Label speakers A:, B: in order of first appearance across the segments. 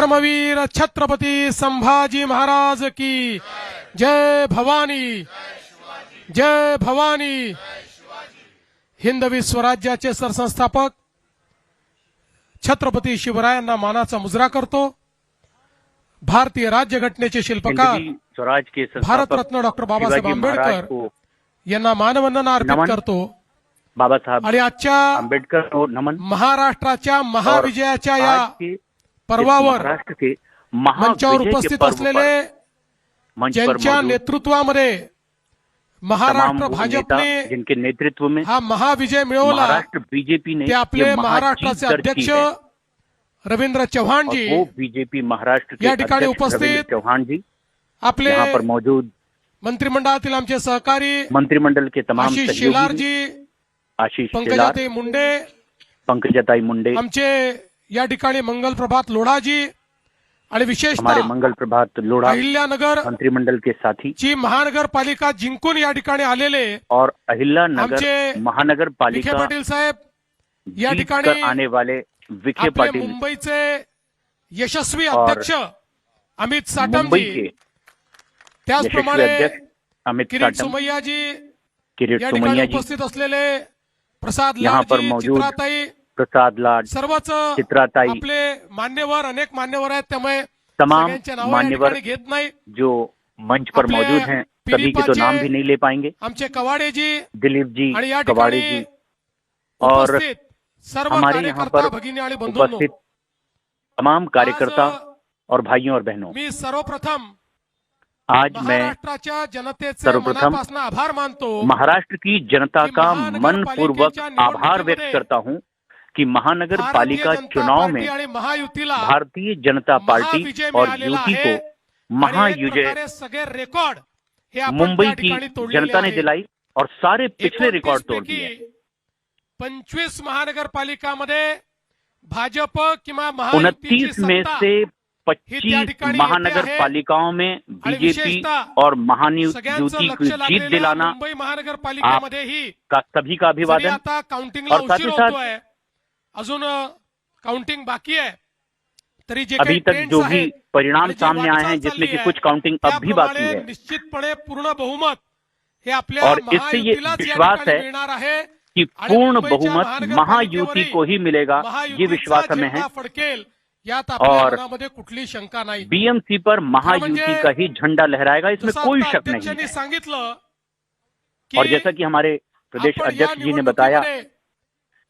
A: धर्मवीर छत्रपती संभाजी महाराज की जय भवानी, जय भवानी। हिंदवी स्वराज्याचे सरसंस्थापक छत्रपती शिवरायांना मानाचा मुजरा करतो। भारतीय राज्यघटनेचे शिल्पकार
B: स्वराज के
A: भारतरत्न डॉक्टर बाबासाहेब आंबेडकर यांना मानवंदना अर्पित करतो।
B: बाबासाहेब
A: आणि आजच्या
B: आंबेडकर को नमन।
A: महाराष्ट्राच्या महाविजयाच्या या पर्वावर मंचावर उपस्थित असलेले ज्यांच्या नेतृत्वामध्ये महाराष्ट्र भाजपने
B: जिनके नेतृत्व में
A: हा महाविजय मिळवला,
B: महाराष्ट्र बीजेपी ने
A: ते आपले महाराष्ट्राचे अध्यक्ष रवींद्र चव्हाण जी,
B: वो बीजेपी महाराष्ट्र के
A: या ठिकाणी
B: अध्यक्ष
A: उपस्थित
B: रवींद्र चव्हाण जी
A: आपले
B: यहाँ पर मौजूद
A: मंत्रिमंडळातील आमचे सहकारी
B: मंत्रिमंडल के तमाम
A: आशीष शेलार जी,
B: आशीष शेलार,
A: पंकजाताई मुंडे,
B: पंकजाताई मुंडे,
A: आमचे या ठिकाणी मंगल प्रभात लोढाजी आणि
B: हमारे
A: विशेषतः
B: मंगल प्रभात लोढ़ा
A: अहिल्यानगर
B: मंत्रिमंडल के साथी
A: ची महानगरपालिका जिंकून या ठिकाणी आलेले
B: और अहिल्यानगर
A: आमचे
B: महानगर
A: विखे
B: पालिका
A: पाटील साहेब, या
B: जीत
A: ठिकाणी
B: कर आने वाले विखे
A: आपले
B: पाटील,
A: मुंबईचे यशस्वी
B: और
A: अध्यक्ष अमित साटम
B: मुंबई
A: जी,
B: के
A: त्याचप्रमाणे
B: यशस्वी अध्यक्ष अमित
A: किरीट
B: साटम,
A: सुमैया जी,
B: किरीट
A: या
B: सुमैया
A: ठिकाणी
B: जी,
A: उपस्थित असलेले प्रसाद
B: यहाँ
A: लाड
B: पर
A: जी,
B: मौजूद
A: चित्राताई,
B: प्रसाद लाड,
A: सर्वच
B: चित्राताई,
A: आपले मान्यवर, अनेक मान्यवर आहेत, त्यामुळे
B: तमाम
A: सगळ्यांचे नाव या
B: मान्यवर
A: ठिकाणी घेत नाही।
B: जो मंच पर
A: आपले
B: मौजूद हैं, सभी के तो
A: पिलीपाचे
B: नाम भी नहीं ले पाएंगे।
A: आमचे कवाडे जी
B: दिलीप जी,
A: आणि या
B: कवाड़े
A: ठिकाणी
B: जी और
A: उपस्थित सर्व
B: हमारे यहाँ
A: कार्यकर्ता
B: पर
A: भगिनी आणि बंधूंनो,
B: उपस्थित तमाम कार्यकर्ता और भाइयों और बहनों,
A: मी सर्वप्रथम
B: आज मैं
A: महाराष्ट्राच्या जनतेचे
B: सर्वप्रथम
A: मनापासून आभार मानतो
B: महाराष्ट्र की जनता
A: कि
B: का
A: महानगर
B: मनपूर्वक
A: पालिकेच्या
B: आभार व्यक्त
A: निवडणुकीमध्ये
B: करता हूं कि महानगर
A: भारतीय
B: पालिका
A: जनता
B: चुनाव
A: पार्टी
B: में
A: आणि महायुतीला
B: भारतीय जनता पार्टी
A: महाविजय
B: और
A: मिळालेला
B: यूटी
A: आहे।
B: को
A: आणि एक
B: महायुजय
A: प्रकारे सगळे रेकॉर्ड हे आपण
B: मुंबई
A: त्या
B: की
A: ठिकाणी तोडलेले
B: जनता ने
A: आहे।
B: दिलाई और सारे पिछले
A: 29
B: रिकॉर्ड तोड़
A: पैकी
B: दिए।
A: 25 महानगरपालिकामध्ये भाजप किंवा
B: 29 में से
A: ही त्या
B: 25
A: ठिकाणी
B: महानगर
A: येते आहे।
B: पालिकाओं में
A: आणि
B: बीजेपी
A: विशेषतः
B: और
A: सगळ्यांचं
B: महायुति
A: लक्ष
B: को जीत
A: लागलेल्या
B: दिलाना
A: मुंबई महानगरपालिकेमध्ये ही
B: का सभी का
A: जरी
B: अभिवादन।
A: आता काउंटिंगला
B: और साथ
A: उशीर
B: ही साथ
A: होतोय, अजून काउंटिंग बाकी आहे, तरी जे
B: अभी
A: काही
B: तक
A: ट्रेंड्स
B: जो भी
A: आहेत
B: परिणाम
A: आणि जी
B: सामने आए हैं,
A: वाटचाल
B: जिसमें
A: चालली
B: कि कुछ काउंटिंग अब भी बाकी
A: त्याप्रमाणे
B: है,
A: निश्चितपणे पूर्ण बहुमत हे आपल्या
B: और इससे ये
A: महायुतीलाच या
B: विश्वास
A: ठिकाणी
B: है
A: मिळणार आहे
B: कि
A: आणि
B: पूर्ण
A: मुंबईच्या
B: बहुमत
A: महानगरपालिकेवरही
B: महायुति को ही मिलेगा, ये
A: महायुतीचा
B: विश्वास हमें है।
A: झेंडा फडकेल यात आपल्या
B: और
A: मनामध्ये कुठली शंका नाही।
B: बीएमसी पर महायुति का ही झंडा लहराएगा, इसमें
A: जसं
B: कोई
A: आता
B: शक नहीं
A: अध्यक्षांनी
B: है।
A: सांगितलं
B: और
A: की
B: जैसा कि हमारे प्रदेश
A: आपण या
B: अध्यक्ष जी ने बताया
A: निवडणुकीमध्ये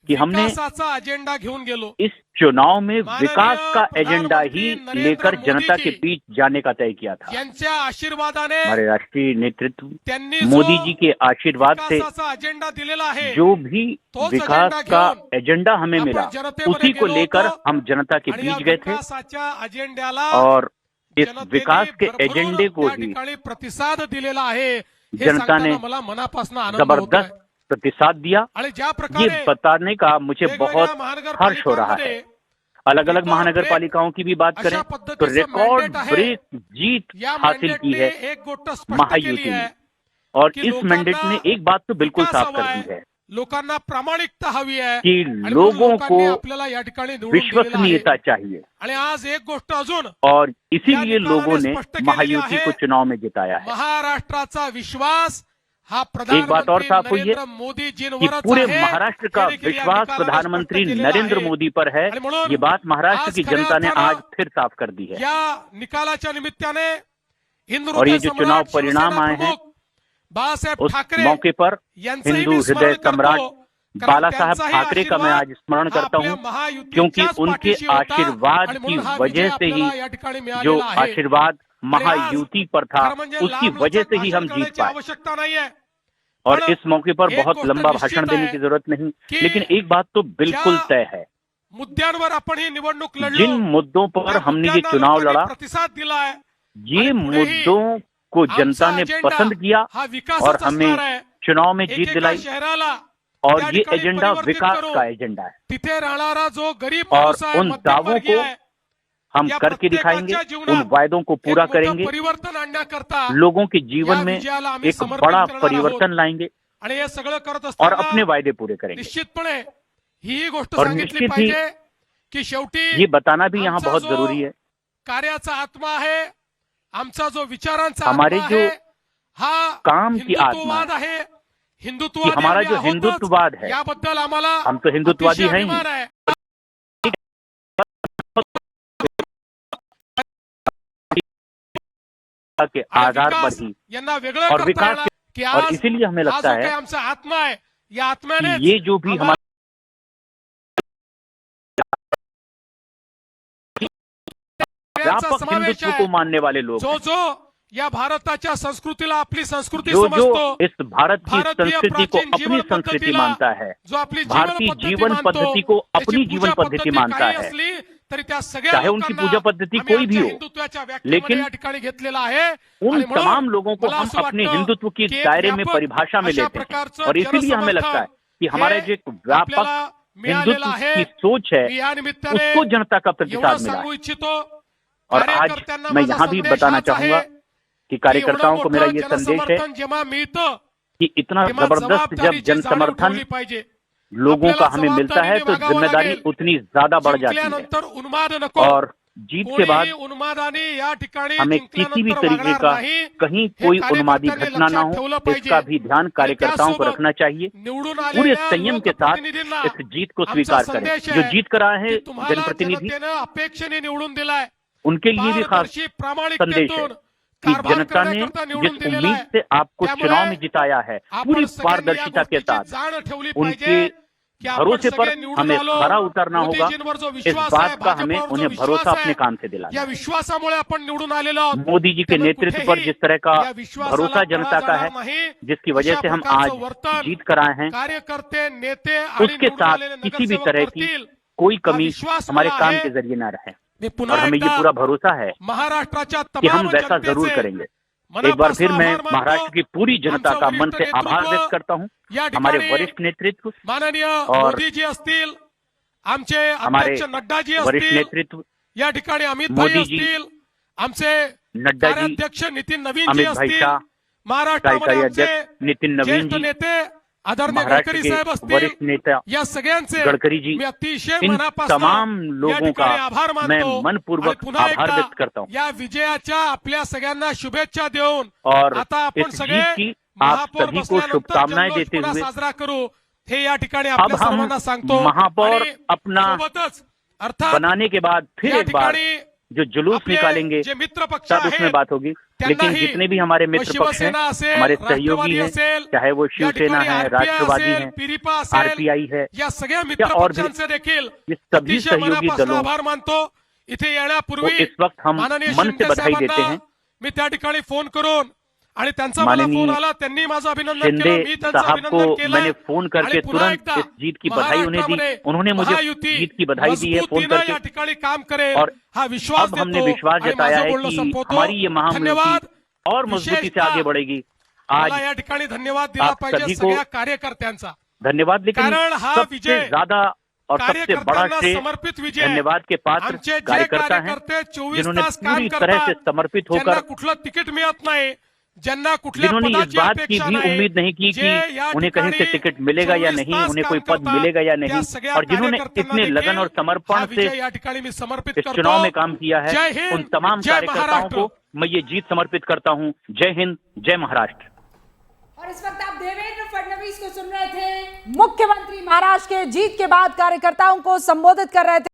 B: कि हमने
A: विकासाचा अजेंडा घेऊन गेलो।
B: इस चुनाव में
A: माननीय
B: विकास का एजेंडा
A: प्रधानमंत्री
B: ही
A: नरेंद्र
B: लेकर
A: मोदी
B: जनता
A: जी
B: के बीच जाने का तय किया था।
A: यांच्या आशीर्वादाने
B: हमारे राष्ट्रीय नेतृत्व
A: त्यांनी
B: मोदी
A: जो
B: जी के आशीर्वाद से
A: विकासाचा अजेंडा दिलेला आहे,
B: जो भी
A: तोच
B: विकास
A: अजेंडा
B: का
A: घेऊन
B: एजेंडा हमें
A: आपण
B: मिला,
A: जनतेमध्ये
B: उसी को
A: गेलो
B: लेकर
A: होतो
B: हम जनता के
A: आणि या
B: बीच गए थे
A: विकासाच्या अजेंड्याला
B: और इस
A: जनतेने
B: विकास के
A: भरभरून
B: एजेंडे को
A: त्या
B: ही
A: ठिकाणी प्रतिसाद दिलेला आहे। हे
B: जनता ने
A: सांगताना मला मनापासून आनंद होतोय
B: जबरदस्त प्रतिसाद दिया।
A: आणि ज्या
B: ये
A: प्रकारे
B: बताने का मुझे
A: वेगवेगळ्या
B: बहुत हर्ष हो रहा है।
A: महानगरपालिकांमध्ये
B: अलग अलग
A: रिकॉर्ड
B: महानगर
A: ब्रेक
B: पालिकाओं की भी बात
A: अशा
B: करें तो
A: पद्धतीचं
B: रिकॉर्ड
A: mandate आहे।
B: ब्रेक जीत
A: या
B: हासिल की है
A: मंडेटने एक गोष्ट स्पष्ट
B: महायुति
A: केली
B: ने,
A: आहे
B: और
A: की
B: इस
A: लोकांना
B: मैंडेट ने एक बात तो बिल्कुल
A: विकास
B: साफ
A: हवा
B: कर
A: आहे,
B: दी है
A: लोकांना प्रामाणिकता हवी आहे
B: कि
A: आणि म्हणून
B: लोगों
A: लोकांनी
B: को
A: आपल्याला या ठिकाणी निवडून दिलेलं आहे।
B: विश्वसनीयता चाहिए,
A: आणि आज एक गोष्ट अजून
B: और इसीलिए
A: या निकालाने
B: लोगों ने
A: स्पष्ट केलेली
B: महायुति
A: आहे।
B: को चुनाव में जिताया है।
A: महाराष्ट्राचा विश्वास हा
B: एक बात और
A: प्रधानमंत्री
B: साफ हुई है
A: नरेंद्र मोदी
B: कि
A: जींवरच
B: पूरे
A: आहे,
B: महाराष्ट्र का
A: हे देखील या
B: विश्वास
A: निकालाने
B: प्रधानमंत्री
A: स्पष्ट केलेलं
B: नरेंद्र
A: आहे।
B: मोदी पर है।
A: आणि म्हणून
B: ये बात महाराष्ट्र
A: आज
B: की
A: खऱ्या
B: जनता ने
A: अर्थानं
B: आज फिर साफ कर दी है।
A: या निकालाच्या निमित्ताने हिंदू
B: और ये
A: हृदय
B: जो चुनाव
A: सम्राट
B: परिणाम
A: शिवसेना
B: आए हैं,
A: प्रमुख बाळासाहेब
B: उस
A: ठाकरे
B: मौके पर
A: यांचंही
B: हिंदू
A: मी
B: हृदय
A: स्मरण
B: सम्राट
A: करतो, कारण
B: बाला साहब
A: त्यांचाही
B: ठाकरे का मैं
A: आशीर्वाद
B: आज स्मरण
A: हा
B: करता
A: आपल्या
B: हूं,
A: महायुतीच्याच
B: क्योंकि उनके
A: पाठीशी होता
B: आशीर्वाद
A: आणि
B: की
A: म्हणून हा
B: वजह
A: विजय
B: से ही
A: आपल्याला या ठिकाणी
B: जो
A: मिळालेला आहे।
B: आशीर्वाद
A: आणि आज
B: महायुति पर था,
A: खरं म्हणजे
B: उसकी
A: लांब
B: वजह
A: लचक
B: से ही हम
A: भाषण
B: जीत
A: करण्याची
B: पाए।
A: आवश्यकता नाहीये,
B: और
A: पण
B: इस मौके पर
A: एक
B: बहुत
A: गोष्ट
B: लंबा
A: निश्चित
B: भाषण देने
A: आहे
B: की जरूरत नहीं,
A: की
B: लेकिन एक बात तो बिल्कुल
A: ज्या
B: तय है,
A: मुद्द्यांवर आपण ही निवडणूक लढलो,
B: जिन मुद्दों पर
A: त्या
B: हमने ये
A: मुद्द्यांना
B: चुनाव
A: लोकांनी
B: लड़ा,
A: प्रतिसाद दिलाय,
B: ये
A: आणि पुढेही
B: मुद्दों को जनता
A: आमचा
B: ने
A: अजेंडा
B: पसंद किया
A: हा
B: और
A: विकासाचा
B: हमें
A: असणार आहे।
B: चुनाव में जीत
A: एकेका
B: दिलाई।
A: शहराला
B: और
A: त्या
B: ये
A: ठिकाणी
B: एजेंडा
A: परिवर्तित
B: विकास
A: करू,
B: का एजेंडा है
A: तिथे राहणारा जो गरीब
B: और
A: माणूस आहे,
B: उन
A: मध्यम
B: दावों
A: वर्गीय
B: को
A: आहे,
B: हम
A: या
B: करके दिखाएंगे,
A: प्रत्येकाच्या जीवनात
B: उन वायदों को पूरा
A: एक मोठं
B: करेंगे,
A: परिवर्तन आणण्याकरता
B: लोगों के
A: या
B: जीवन में
A: विजयाला आम्ही
B: एक
A: समर्पित
B: बड़ा
A: करणार
B: परिवर्तन
A: आहोत।
B: लाएंगे
A: आणि हे सगळं करत
B: और अपने
A: असताना
B: वायदे पूरे करेंगे।
A: निश्चितपणे ही गोष्ट
B: और
A: सांगितली
B: निश्चित ही
A: पाहिजे की शेवटी
B: ये बताना भी यहाँ
A: आमचा
B: बहुत
A: जो
B: जरूरी है
A: कार्याचा आत्मा आहे, आमचा जो विचारांचा
B: हमारे
A: आत्मा
B: जो
A: आहे, हा
B: काम की आत्मा
A: हिंदुत्ववाद आहे.
B: कि
A: हिंदुत्ववादी
B: हमारा
A: आम्ही
B: जो
A: आहोतच.
B: हिंदुत्ववाद है,
A: याबद्दल आम्हाला
B: हम तो हिंदुत्ववादी
A: अतिशय
B: हैं ही,
A: अभिमान आहे.
B: के
A: आणि
B: आधार पर
A: विकास
B: ही
A: यांना वेगळं
B: और
A: करता
B: विकास
A: येणार की
B: और
A: आज
B: इसीलिए हमें
A: हा
B: लगता
A: जो काही
B: है
A: आमचा आत्मा आहे, या
B: कि
A: आत्म्याने
B: ये जो भी हमारे व्यापक
A: समावेश
B: हिंदुत्व
A: आहे.
B: को मानने वाले लोग
A: जो
B: हैं,
A: जो या भारताच्या संस्कृतीला आपली संस्कृती
B: जो
A: समजतो,
B: इस भारत की
A: भारतीय
B: संस्कृति को
A: प्राचीन
B: अपनी
A: जीवन
B: संस्कृति
A: पद्धतीला,
B: मानता है,
A: जो आपली
B: भारतीय जीवन
A: मानतो,
B: पद्धति को
A: त्याची
B: अपनी जीवन
A: पूजा
B: पद्धति मानता
A: काही
B: है,
A: असली तरी त्या सगळ्या
B: चाहे उनकी
A: लोकांना
B: पूजा पद्धति
A: आम्ही
B: कोई भी
A: आमच्या
B: हो,
A: हिंदुत्वाच्या व्याख्येमध्ये
B: लेकिन
A: या ठिकाणी घेतलेला आहे.
B: उन
A: आणि म्हणून
B: तमाम लोगों को
A: मला
B: हम
A: असं
B: अपने
A: वाटतं
B: हिंदुत्व की
A: की एक
B: दायरे में
A: व्यापक
B: परिभाषा में
A: अशा
B: लेते हैं,
A: प्रकारचं
B: और इसीलिए हमें लगता है कि हमारा जो एक व्यापक
A: आपल्याला मिळालेलं
B: हिंदुत्व
A: आहे.
B: की सोच है,
A: मी या निमित्ताने
B: उसको जनता का
A: एवढं
B: प्रतिसाद मिला
A: सांगू
B: है.
A: इच्छितो,
B: और आज
A: कार्यकर्त्यांना
B: मैं
A: माझा
B: यहाँ भी
A: संदेश
B: बताना
A: हाच आहे
B: चाहूंगा कि
A: की
B: कार्यकर्ताओं
A: एवढं
B: को मेरा
A: मोठं
B: ये संदेश है
A: जनसमर्थन जेव्हा मिळतं
B: कि इतना
A: तेव्हा
B: जबरदस्त जब
A: जबाबदारीची
B: जन
A: जाणीव
B: समर्थन
A: ठेवली पाहिजे.
B: लोगों का
A: आपल्याला
B: हमें मिलता है तो
A: जबाबदारीने वागावं
B: जिम्मेदारी
A: लागेल.
B: उतनी ज्यादा बढ़ जाती है.
A: जिंकल्यानंतर उन्माद नको.
B: और जीत के बाद
A: कोणीही उन्मादाने या ठिकाणी
B: हमें किसी भी
A: जिंकल्यानंतर
B: तरीके
A: वागणार
B: का
A: नाही.
B: कहीं
A: हे
B: कोई उन्मादी
A: कार्यकर्त्यांनी
B: घटना ना
A: लक्षात ठेवलं
B: हो,
A: पाहिजे.
B: इसका भी ध्यान
A: आणि
B: कार्यकर्ताओं को
A: त्यासोबत
B: रखना चाहिए.
A: निवडून
B: पूरे
A: आलेल्या
B: संयम के साथ
A: लोकप्रतिनिधींना
B: इस जीत को
A: आमचा
B: स्वीकार करें.
A: संदेश
B: जो
A: आहे
B: जीत कर आए
A: की
B: हैं
A: तुम्हाला
B: जनप्रतिनिधी,
A: जनतेनं अपेक्षेने निवडून दिलाय.
B: उनके लिए भी खास
A: पारदर्शी
B: संदेश है
A: प्रामाणिकतेतून
B: कि
A: कारभार
B: जनता ने
A: करण्याकरता
B: जिस
A: निवडून दिलेला
B: उम्मीद
A: आहे.
B: से आपको
A: त्यामुळे
B: चुनाव में जिताया है, पूरी
A: आपण सगळ्यांनी या
B: पारदर्शिता के
A: गोष्टीची
B: साथ
A: जाण ठेवली
B: उनके
A: पाहिजे की आपण
B: भरोसे पर
A: सगळे निवडून
B: हमें
A: आलो.
B: खरा उतरना होगा.
A: मोदीजींवर जो
B: इस
A: विश्वास आहे,
B: बात का हमें
A: भाजपवर जो
B: उन्हें
A: विश्वास
B: भरोसा
A: आहे,
B: अपने काम से दिलाना
A: या
B: है.
A: विश्वासामुळे आपण निवडून आलेलो आहोत.
B: मोदी जी के
A: त्यामुळे
B: नेतृत्व पर
A: कुठेही
B: जिस तरह का
A: या विश्वासाला
B: भरोसा जनता
A: तडा
B: का है,
A: जाणार नाही.
B: जिसकी वजह
A: अशा
B: से हम
A: प्रकारचं
B: आज
A: वर्तन
B: जीत कर आए हैं,
A: कार्यकर्ते, नेते आणि
B: उसके
A: निवडून
B: साथ
A: आलेले
B: किसी भी
A: नगरसेवक
B: तरह की
A: करतील.
B: कोई
A: हा
B: कमी
A: विश्वास
B: हमारे
A: मला
B: काम
A: आहे.
B: के जरिए न रहे.
A: मी
B: और
A: पुन्हा
B: हमें ये
A: एकदा
B: पूरा भरोसा है
A: महाराष्ट्राच्या
B: कि हम
A: तमाम
B: वैसा जरूर
A: जनतेचे
B: करेंगे. एक बार फिर मैं महाराष्ट्र की पूरी जनता का मन से आभार व्यक्त करता हूँ.
A: या
B: हमारे
A: ठिकाणी
B: वरिष्ठ नेतृत्व
A: माननीय
B: और
A: मोदीजी असतील, आमचे
B: हमारे
A: अध्यक्ष नड्डाजी
B: वरिष्ठ
A: असतील,
B: नेतृत्व
A: या ठिकाणी अमित भाई
B: मोदी जी,
A: असतील, आमचे
B: नड्डा जी,
A: कार्याध्यक्ष नितीन नवीन जी
B: अमित भाई
A: असतील,
B: शाह,
A: महाराष्ट्रामध्ये
B: कार्यकारी
A: आमचे
B: अध्यक्ष नितिन नवीन
A: ज्येष्ठ
B: जी,
A: नेते आदरणीय
B: महाराष्ट्र
A: गडकरी
B: के
A: साहेब असतील,
B: वरिष्ठ नेता
A: या सगळ्यांचे
B: गडकरी जी,
A: मी अतिशय
B: इन
A: मनापासून
B: तमाम
A: या
B: लोगों का
A: ठिकाणी आभार
B: मैं
A: मानतो.
B: मनपूर्वक
A: आणि पुन्हा
B: आभार
A: एकदा
B: व्यक्त करता हूँ.
A: या विजयाच्या आपल्या सगळ्यांना शुभेच्छा देऊन
B: और
A: आता आपण
B: इस
A: सगळे
B: जीत की आप
A: महापौर
B: सभी को
A: बसल्यानंतर
B: शुभकामनाएं
A: जल्लोष
B: देते
A: पुन्हा
B: हुए
A: साजरा करू, हे या ठिकाणी
B: अब
A: आपल्या
B: हम
A: सर्वांना सांगतो.
B: महापौर
A: आणि
B: अपना
A: सोबतच अर्थात
B: बनाने के बाद फिर
A: या
B: एक बार
A: ठिकाणी
B: जो जुलूस
A: आपले
B: निकालेंगे
A: जे मित्र पक्ष
B: तब उसमें
A: आहेत,
B: बात होगी. लेकिन
A: त्यांनाही
B: जितने भी हमारे मित्र पक्ष हैं,
A: शिवसेना असेल,
B: हमारे सहयोगी
A: राष्ट्रवादी
B: हैं,
A: असेल,
B: चाहे वो
A: या
B: शिवसेना
A: ठिकाणी
B: है,
A: RPI
B: राष्ट्रवादी
A: असेल,
B: है,
A: पिरिपा असेल,
B: आरपीआई है,
A: या सगळ्या मित्र
B: और भी
A: पक्षांचे देखील
B: ये सभी
A: अतिशय
B: सहयोगी
A: मनापासून
B: दलों
A: आभार मानतो. इथे
B: को
A: येण्यापूर्वी
B: इस वक्त हम
A: माननीय
B: मन से
A: शिंदे
B: बधाई देते
A: साहेबांना
B: हैं.
A: मी त्या ठिकाणी फोन करून आणि त्यांचा मला
B: माननीय
A: फोन आला, त्यांनी माझं अभिनंदन
B: शिंदे
A: केलं, मी त्यांचं
B: साहब
A: अभिनंदन
B: को
A: केलं.
B: मैंने फोन करके
A: आणि पुन्हा
B: तुरंत
A: एकदा
B: इस जीत की बधाई उन्हें दी.
A: महाराष्ट्रामध्ये
B: उन्होंने मुझे
A: महायुती
B: जीत की बधाई दी है फोन
A: मजबूतीनं
B: करके.
A: या ठिकाणी काम करेल
B: और
A: हा विश्वास
B: अब हमने
A: देतो.
B: विश्वास
A: आणि
B: जताया
A: माझं
B: है
A: बोलणं
B: कि
A: संपवतो.
B: हमारी ये
A: धन्यवाद.
B: महामुल्की और मजबूती से
A: विशेषतः
B: आगे बढ़ेगी.
A: मला
B: आज
A: या ठिकाणी धन्यवाद दिला
B: आप
A: पाहिजे
B: सभी को
A: सगळ्या कार्यकर्त्यांचा.
B: धन्यवाद. लेकिन
A: कारण हा
B: सबसे
A: विजय
B: ज्यादा और सबसे बड़ा
A: कार्यकर्त्यांना
B: श्रेय
A: समर्पित विजय आहे.
B: धन्यवाद के पात्र
A: आमचे जे
B: कार्यकर्ता हैं
A: कार्यकर्ते 24
B: जिन्होंने
A: तास काम
B: पूरी तरह से
A: करतात,
B: समर्पित
A: ज्यांना
B: होकर,
A: कुठलं तिकीट मिळत नाही, ज्यांना कुठल्या
B: जिन्होंने इस
A: पदाची
B: बात की
A: अपेक्षा
B: भी
A: नाही,
B: उम्मीद नहीं की
A: जे
B: कि
A: या
B: उन्हें कहीं से
A: ठिकाणी
B: टिकट मिलेगा या
A: 24
B: नहीं,
A: तास
B: उन्हें
A: काम
B: कोई पद
A: करतात,
B: मिलेगा या
A: त्या
B: नहीं,
A: सगळ्या
B: और जिन्होंने
A: कार्यकर्त्यांना
B: इतने
A: देखील
B: लगन और
A: हा
B: समर्पण
A: विजय
B: से
A: या ठिकाणी मी समर्पित
B: इस
A: करतो.
B: चुनाव में काम किया है,
A: जय हिंद,
B: उन तमाम
A: जय
B: कार्यकर्ताओं
A: महाराष्ट्र.
B: को मैं ये जीत समर्पित करता हूँ. जय हिंद, जय महाराष्ट्र.
C: और इस वक्त आप देवेंद्र फडणवीस को सुन रहे थे, मुख्यमंत्री महाराष्ट्र के जीत के बाद कार्यकर्ताओं को संबोधित कर रहे थे.